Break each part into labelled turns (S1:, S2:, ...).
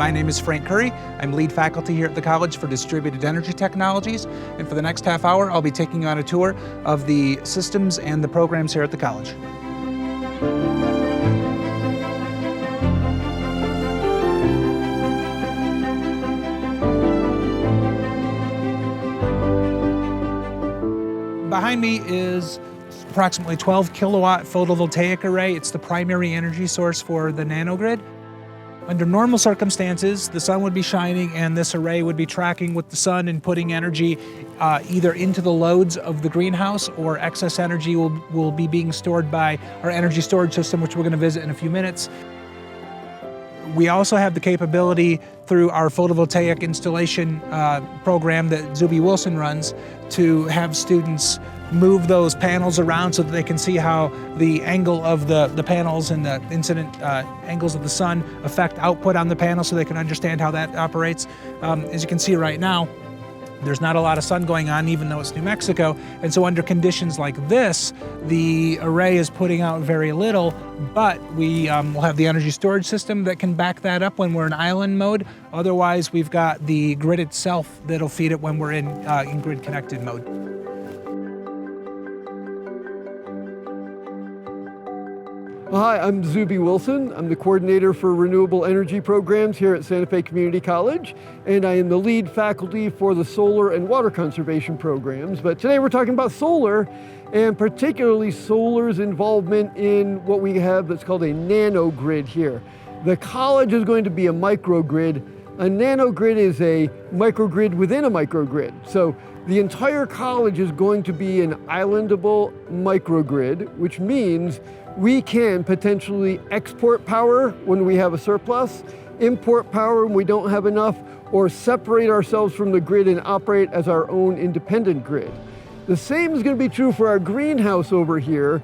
S1: My name is Frank Curry. I'm lead faculty here at the College for Distributed Energy Technologies, and for the next half hour I'll be taking you on a tour of the systems and the programs here at the college. Behind me is approximately 12 kilowatt photovoltaic array. It's the primary energy source for the nanogrid. Under normal circumstances, the sun would be shining and this array would be tracking with the sun and putting energy either into the loads of the greenhouse, or excess energy will be being stored by our energy storage system, which we're going to visit in a few minutes. We also have the capability through our photovoltaic installation program that Zuby Wilson runs to have students move those panels around so that they can see how the angle of the panels and the incident angles of the sun affect output on the panel, so they can understand how that operates. As you can see right now, there's not a lot of sun going on, even though it's New Mexico, and so under conditions like this, the array is putting out very little, but we will have the energy storage system that can back that up when we're in island mode. Otherwise, we've got the grid itself that'll feed it when we're in grid connected mode.
S2: Hi, I'm Zuby Wilson. I'm the coordinator for renewable energy programs here at Santa Fe Community College, and I am the lead faculty for the solar and water conservation programs. But today we're talking about solar, and particularly solar's involvement in what we have that's called a nanogrid here. The college is going to be a microgrid. A nanogrid is a microgrid within a microgrid. So the entire college is going to be an islandable microgrid, which means we can potentially export power when we have a surplus, import power when we don't have enough, or separate ourselves from the grid and operate as our own independent grid. The same is going to be true for our greenhouse over here,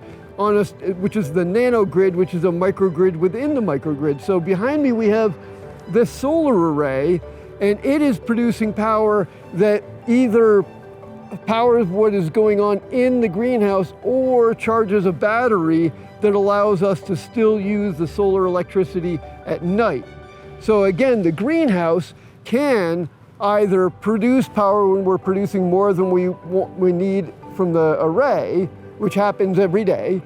S2: which is the nanogrid, which is a microgrid within the microgrid. So behind me we have this solar array, and it is producing power that either powers what is going on in the greenhouse or charges a battery that allows us to still use the solar electricity at night. So again, the greenhouse can either produce power when we're producing more than we need from the array, which happens every day.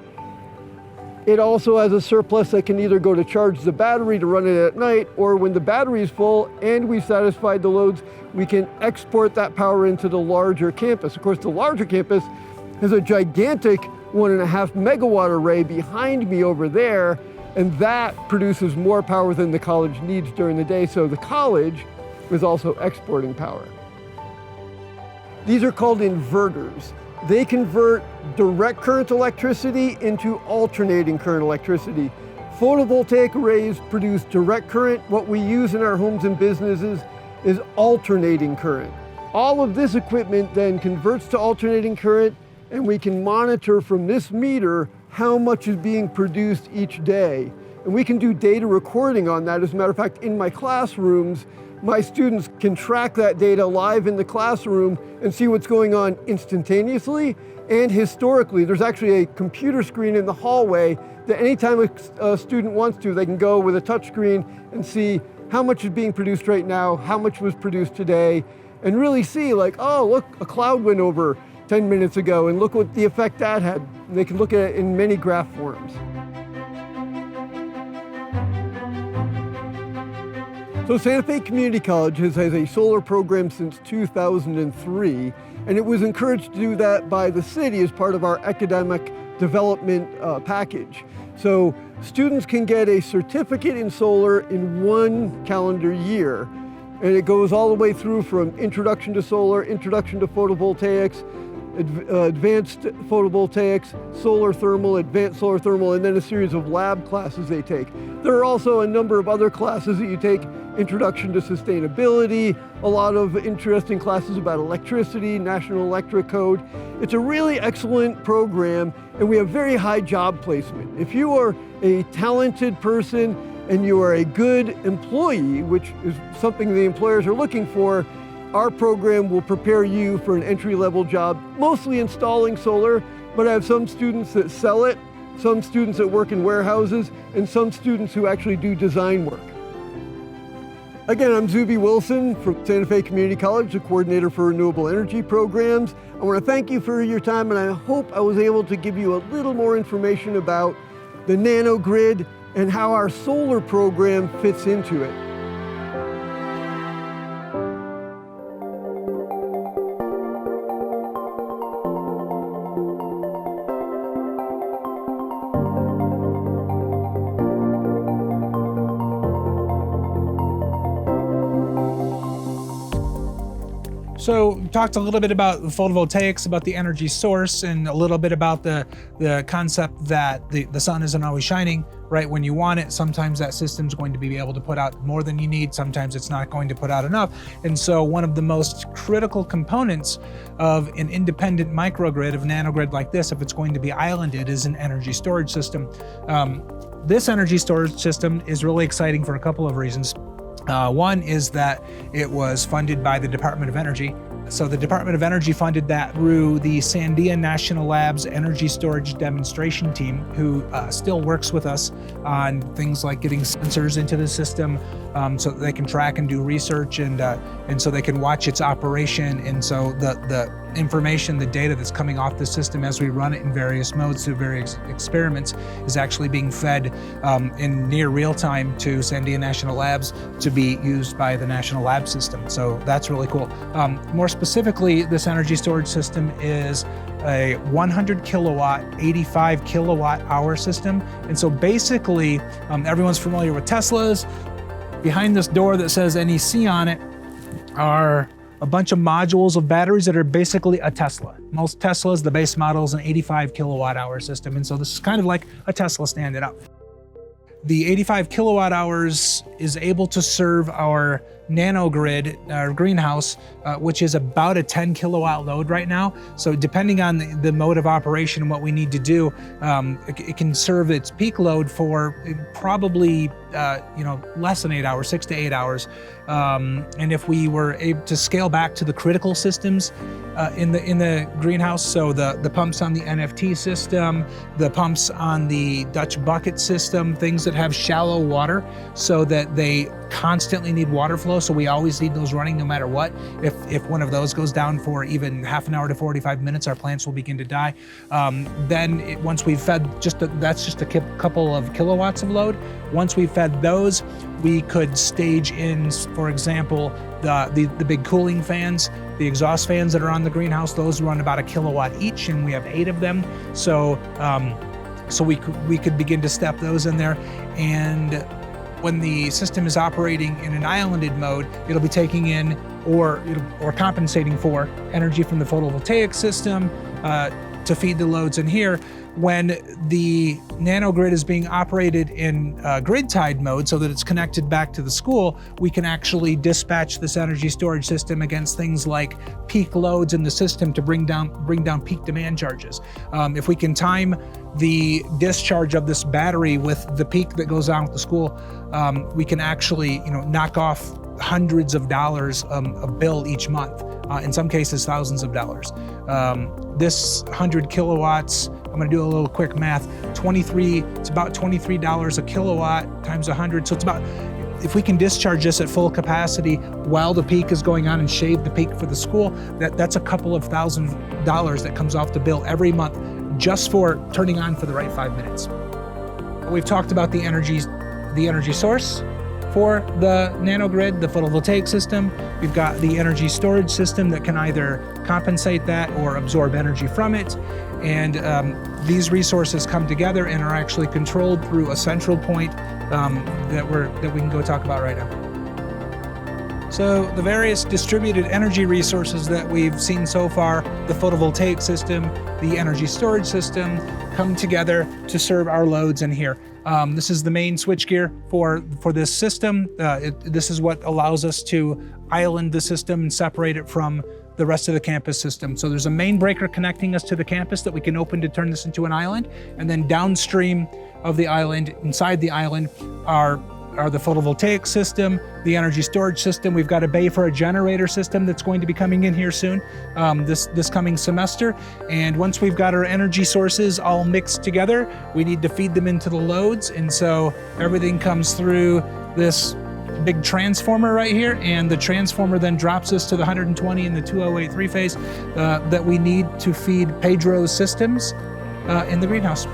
S2: It also has a surplus that can either go to charge the battery to run it at night, or when the battery is full and we've satisfied the loads, we can export that power into the larger campus. Of course, the larger campus has a gigantic 1.5 megawatt array behind me over there, and that produces more power than the college needs during the day, so the college is also exporting power. These are called inverters. They convert direct current electricity into alternating current electricity. Photovoltaic arrays produce direct current. What we use in our homes and businesses is alternating current. All of this equipment then converts to alternating current, and we can monitor from this meter how much is being produced each day. And we can do data recording on that. As a matter of fact, in my classrooms, my students can track that data live in the classroom and see what's going on instantaneously and historically. There's actually a computer screen in the hallway that anytime a student wants to, they can go with a touch screen and see how much is being produced right now, how much was produced today, and really see like, oh, look, a cloud went over 10 minutes ago, and look what the effect that had. And they can look at it in many graph forms. So Santa Fe Community College has a solar program since 2003, and it was encouraged to do that by the city as part of our academic development package. So students can get a certificate in solar in 1 calendar year, and it goes all the way through from introduction to solar, introduction to photovoltaics, advanced photovoltaics, solar thermal, advanced solar thermal, and then a series of lab classes they take. There are also a number of other classes that you take: introduction to sustainability, a lot of interesting classes about electricity, National Electric Code. It's a really excellent program, and we have very high job placement. If you are a talented person and you are a good employee, which is something the employers are looking for, our program will prepare you for an entry-level job, mostly installing solar, but I have some students that sell it, some students that work in warehouses, and some students who actually do design work. Again, I'm Zuby Wilson from Santa Fe Community College, the coordinator for renewable energy programs. I want to thank you for your time, and I hope I was able to give you a little more information about the nanogrid and how our solar program fits into it.
S1: So we talked a little bit about photovoltaics, about the energy source, and a little bit about the concept that the sun isn't always shining right when you want it. Sometimes that system's going to be able to put out more than you need. Sometimes it's not going to put out enough. And so one of the most critical components of an independent microgrid, of a nanogrid like this, if it's going to be islanded, is an energy storage system. This energy storage system is really exciting for a couple of reasons. One is that it was funded by the Department of Energy. So the Department of Energy funded that through the Sandia National Labs Energy Storage Demonstration Team, who still works with us on things like getting sensors into the system so that they can track and do research, and so they can watch its operation. And so the information, the data that's coming off the system as we run it in various modes through various experiments is actually being fed in near real time to Sandia National Labs to be used by the National Lab System. So that's really cool. More specifically, this energy storage system is a 100 kilowatt, 85 kilowatt hour system. And so basically, everyone's familiar with Teslas. Behind this door that says NEC on it are a bunch of modules of batteries that are basically a Tesla. Most Teslas, the base model, is an 85 kilowatt hour system. And so this is kind of like a Tesla standing up. The 85 kilowatt hours is able to serve our nanogrid, our greenhouse, which is about a 10 kilowatt load right now. So depending on the mode of operation and what we need to do, it can serve its peak load for probably less than 8 hours, 6 to 8 hours. And if we were able to scale back to the critical systems in the greenhouse, so the pumps on the NFT system, the pumps on the Dutch bucket system, things that have shallow water so that they constantly need water flow, so we always need those running no matter what. If one of those goes down for even half an hour to 45 minutes, our plants will begin to die. Once we've fed that's just a couple of kilowatts of load. Once we've fed those, we could stage in, for example, the big cooling fans, the exhaust fans that are on the greenhouse. Those run about a kilowatt each, and we have 8 of them. So we could begin to step those in there. And when the system is operating in an islanded mode, it'll be taking in or compensating for energy from the photovoltaic system to feed the loads in here. When the nanogrid is being operated in grid-tied mode so that it's connected back to the school, we can actually dispatch this energy storage system against things like peak loads in the system to bring down peak demand charges. If we can time the discharge of this battery with the peak that goes on with the school, we can actually knock off hundreds of dollars a bill each month, in some cases thousands of dollars. This 100 kilowatts, I'm going to do a little quick math, it's about $23 a kilowatt times 100. So it's about, if we can discharge this at full capacity while the peak is going on and shave the peak for the school, that's a couple of $1,000 that comes off the bill every month just for turning on for the right 5 minutes. We've talked about the energy source for the nanogrid, the photovoltaic system. We've got the energy storage system that can either compensate that or absorb energy from it. And these resources come together and are actually controlled through a central point that we can go talk about right now. So the various distributed energy resources that we've seen so far, the photovoltaic system, the energy storage system, come together to serve our loads in here. This is the main switchgear for this system. This is what allows us to island the system and separate it from the rest of the campus system. So there's a main breaker connecting us to the campus that we can open to turn this into an island. And then downstream of the island, inside the island, are the photovoltaic system, the energy storage system. We've got a bay for a generator system that's going to be coming in here soon, this coming semester. And once we've got our energy sources all mixed together, we need to feed them into the loads. And so everything comes through this big transformer right here, and the transformer then drops us to the 120 and the 208 three-phase that we need to feed Pedro's systems in the greenhouse.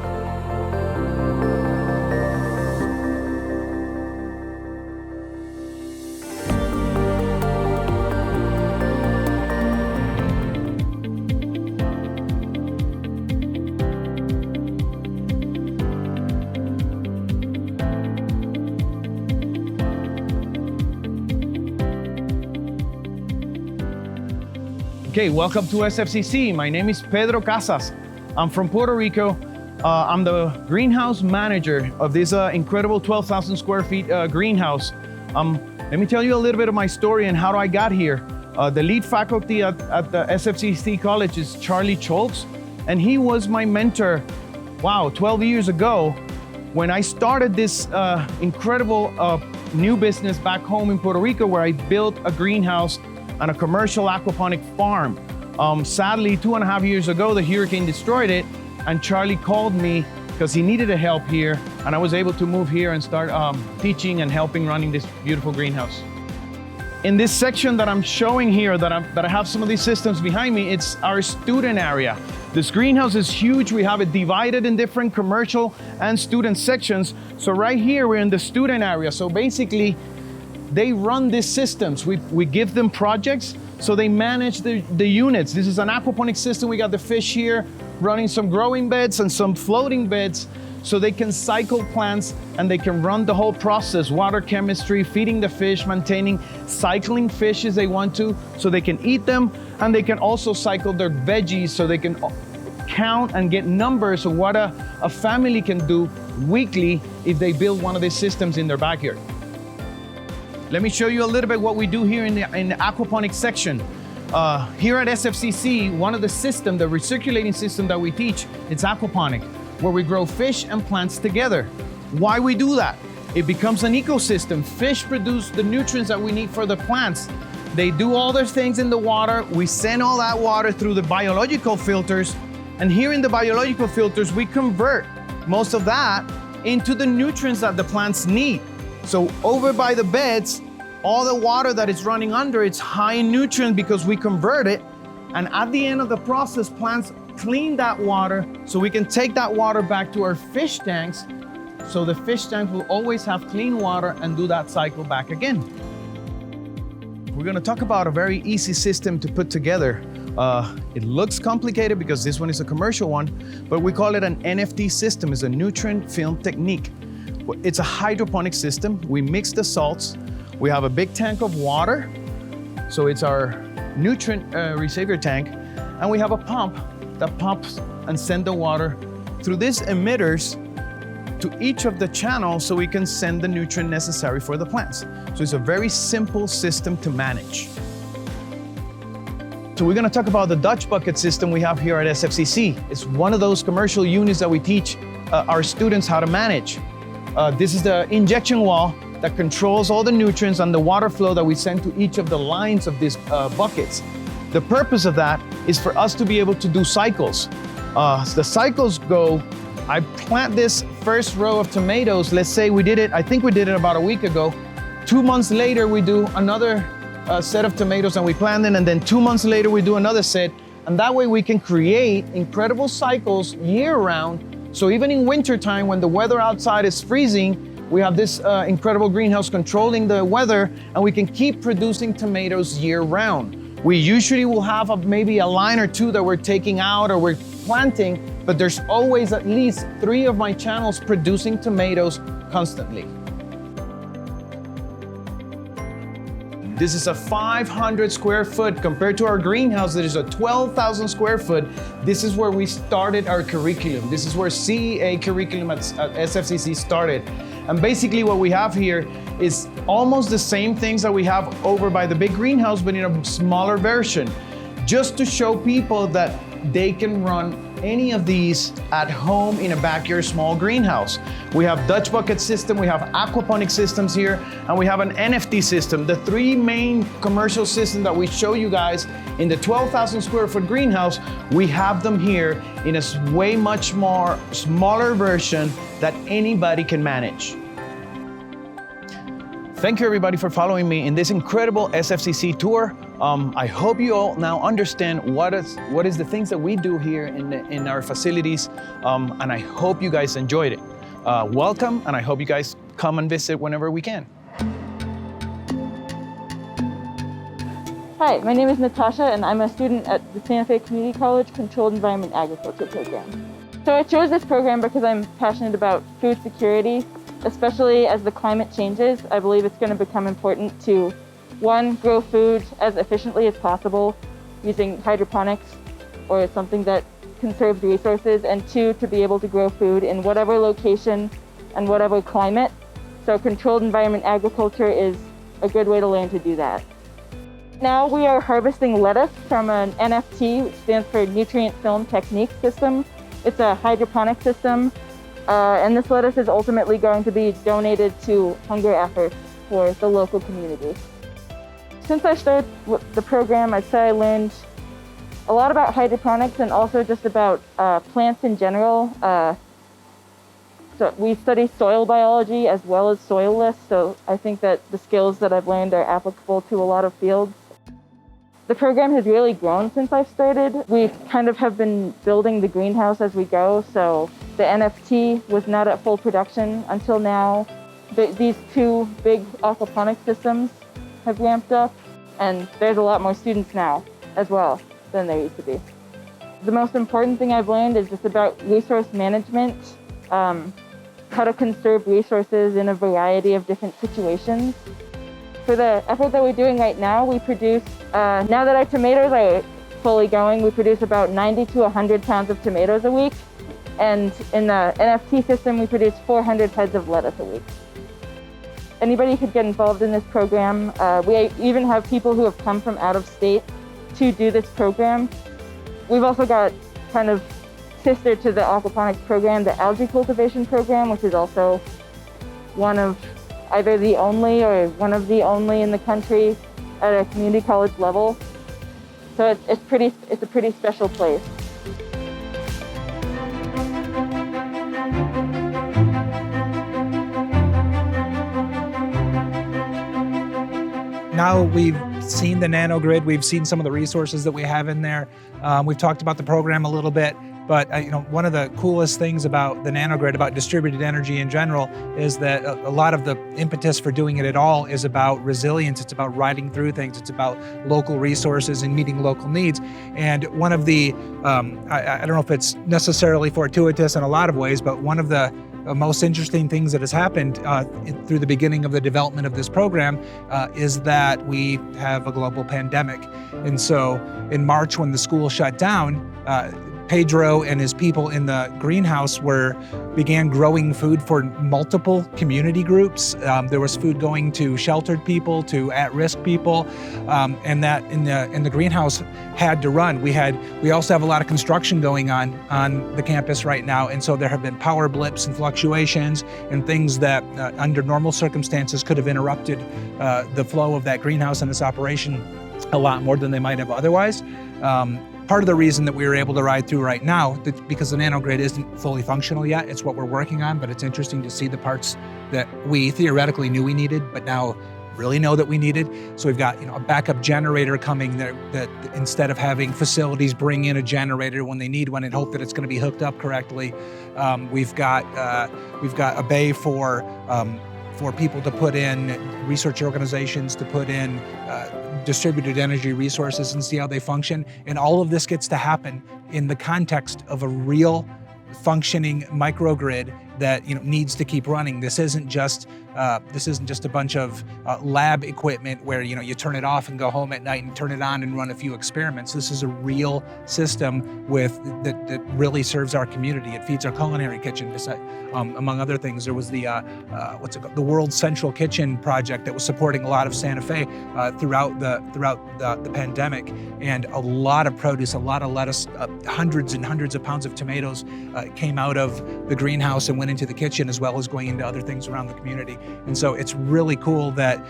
S3: Okay, welcome to SFCC. My name is Pedro Casas. I'm from Puerto Rico. I'm the greenhouse manager of this incredible 12,000 square feet greenhouse. Let me tell you a little bit of my story and how I got here. The lead faculty at the SFCC College is Charlie Schultz, and he was my mentor, 12 years ago, when I started this incredible new business back home in Puerto Rico, where I built a greenhouse on a commercial aquaponic farm. Sadly, 2.5 years ago, the hurricane destroyed it, and Charlie called me because he needed help here, and I was able to move here and start teaching and helping running this beautiful greenhouse. In this section that I'm showing here, that I have some of these systems behind me, it's our student area. This greenhouse is huge. We have it divided in different commercial and student sections. So right here, we're in the student area. So basically, they run these systems. We give them projects, so they manage the units. This is an aquaponic system. We got the fish here running some growing beds and some floating beds, so they can cycle plants and they can run the whole process, water chemistry, feeding the fish, maintaining, cycling fish as they want to, so they can eat them, and they can also cycle their veggies so they can count and get numbers of what a family can do weekly if they build one of these systems in their backyard. Let me show you a little bit what we do here in the aquaponics section. Here at SFCC, one of the systems, the recirculating system that we teach, it's aquaponic, where we grow fish and plants together. Why we do that? It becomes an ecosystem. Fish produce the nutrients that we need for the plants. They do all their things in the water. We send all that water through the biological filters. And here in the biological filters, we convert most of that into the nutrients that the plants need. So over by the beds, all the water that is running under, it's high in nutrients because we convert it. And at the end of the process, plants clean that water so we can take that water back to our fish tanks. So the fish tanks will always have clean water and do that cycle back again. We're gonna talk about a very easy system to put together. It looks complicated because this one is a commercial one, but we call it an NFT system. It's a nutrient film technique. It's a hydroponic system. We mix the salts. We have a big tank of water. So it's our nutrient receiver tank. And we have a pump that pumps and sends the water through these emitters to each of the channels so we can send the nutrient necessary for the plants. So it's a very simple system to manage. So we're gonna talk about the Dutch bucket system we have here at SFCC. It's one of those commercial units that we teach our students how to manage. This is the injection wall that controls all the nutrients and the water flow that we send to each of the lines of these buckets. The purpose of that is for us to be able to do cycles. The cycles go, I plant this first row of tomatoes. Let's say we did it, I think we did it about a week ago. 2 months later, we do another set of tomatoes and we plant them, and then 2 months later, we do another set. And that way we can create incredible cycles year round. So even in wintertime, when the weather outside is freezing, we have this incredible greenhouse controlling the weather, and we can keep producing tomatoes year round. We usually will have maybe a line or two that we're taking out or we're planting, but there's always at least 3 of my channels producing tomatoes constantly. This is a 500 square foot compared to our greenhouse that is a 12,000 square foot. This is where we started our curriculum. This is where CEA curriculum at SFCC started. And basically what we have here is almost the same things that we have over by the big greenhouse, but in a smaller version, just to show people that they can run any of these at home in a backyard small greenhouse. We have Dutch bucket system, we have aquaponic systems here, and we have an NFT system. The 3 main commercial systems that we show you guys in the 12,000 square foot greenhouse, we have them here in a way much more smaller version that anybody can manage. Thank you everybody for following me in this incredible SFCC tour. I hope you all now understand what is the things that we do here in our facilities, and I hope you guys enjoyed it. Welcome, and I hope you guys come and visit whenever we can.
S4: Hi, my name is Natasha, and I'm a student at the Santa Fe Community College Controlled Environment Agriculture program. So I chose this program because I'm passionate about food security, especially as the climate changes. I believe it's going to become important to, one, grow food as efficiently as possible using hydroponics or something that conserves resources, and two, to be able to grow food in whatever location and whatever climate. So controlled environment agriculture is a good way to learn to do that. Now we are harvesting lettuce from an NFT, which stands for Nutrient Film Technique system. It's a hydroponic system, and this lettuce is ultimately going to be donated to hunger efforts for the local community. Since I started the program, I'd say I learned a lot about hydroponics and also just about plants in general. So we study soil biology as well as soil lists, so I think that the skills that I've learned are applicable to a lot of fields. The program has really grown since I've started. We kind of have been building the greenhouse as we go, so the NFT was not at full production until now. These two big aquaponic systems have ramped up, and there's a lot more students now as well than there used to be. The most important thing I've learned is just about resource management, how to conserve resources in a variety of different situations. For the effort that we're doing right now, we produce, now that our tomatoes are fully going, we produce about 90 to 100 pounds of tomatoes a week. And in the NFT system, we produce 400 heads of lettuce a week. Anybody could get involved in this program. We even have people who have come from out of state to do this program. We've also got kind of sister to the aquaponics program, the algae cultivation program, which is also one of either the only or one of the only in the country at a community college level. So it's a pretty special place.
S1: Now we've seen the nanogrid, we've seen some of the resources that we have in there. We've talked about the program a little bit, but one of the coolest things about the nanogrid, about distributed energy in general, is that a lot of the impetus for doing it at all is about resilience. It's about riding through things. It's about local resources and meeting local needs. And one of the, I don't know if it's necessarily fortuitous in a lot of ways, but one of the most interesting things that has happened through the beginning of the development of this program is that we have a global pandemic. And so in March, when the school shut down, Pedro and his people in the greenhouse began growing food for multiple community groups. There was food going to sheltered people, to at-risk people, and that in the greenhouse had to run. We also have a lot of construction going on the campus right now, and so there have been power blips and fluctuations and things that under normal circumstances could have interrupted the flow of that greenhouse and its operation a lot more than they might have otherwise. Part of the reason that we were able to ride through right now, because the nanogrid isn't fully functional yet, it's what we're working on, but it's interesting to see the parts that we theoretically knew we needed, but now really know that we needed. So we've got a backup generator coming there, that instead of having facilities bring in a generator when they need one and hope that it's going to be hooked up correctly, we've got a bay for people to put in, research organizations to put in distributed energy resources and see how they function. And all of this gets to happen in the context of a real functioning microgrid that needs to keep running. This isn't just a bunch of lab equipment where you turn it off and go home at night and turn it on and run a few experiments. This is a real system that really serves our community. It feeds our culinary kitchen. Among other things, there was the World Central Kitchen project that was supporting a lot of Santa Fe throughout the pandemic, and a lot of produce, a lot of lettuce, hundreds and hundreds of pounds of tomatoes came out of the greenhouse and went into the kitchen as well as going into other things around the community. And so it's really cool that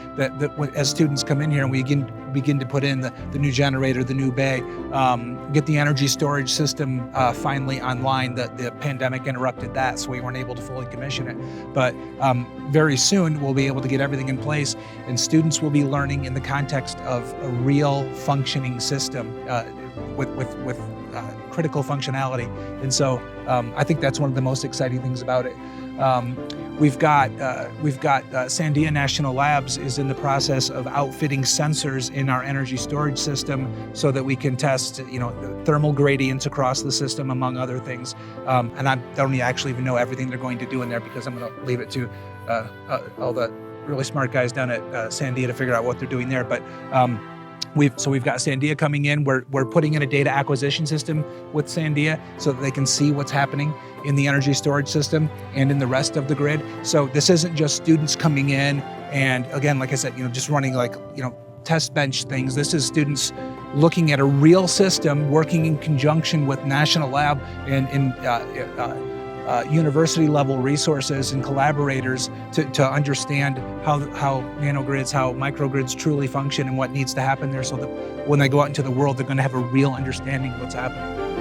S1: as students come in here and we begin to put in the new generator, the new bay, get the energy storage system finally online. The pandemic interrupted that, so we weren't able to fully commission it. But very soon we'll be able to get everything in place, and students will be learning in the context of a real functioning system with critical functionality. And so I think that's one of the most exciting things about it. We've got Sandia National Labs is in the process of outfitting sensors in our energy storage system so that we can test, the thermal gradients across the system, among other things. And I don't actually even know everything they're going to do in there, because I'm going to leave it to all the really smart guys down at Sandia to figure out what they're doing there. But we've got Sandia coming in. We're putting in a data acquisition system with Sandia so that they can see what's happening in the energy storage system and in the rest of the grid. So this isn't just students coming in and, again, like I said, just running test bench things. This is students looking at a real system, working in conjunction with National Lab and university level resources and collaborators to understand how nanogrids, how microgrids truly function and what needs to happen there, so that when they go out into the world, they're going to have a real understanding of what's happening.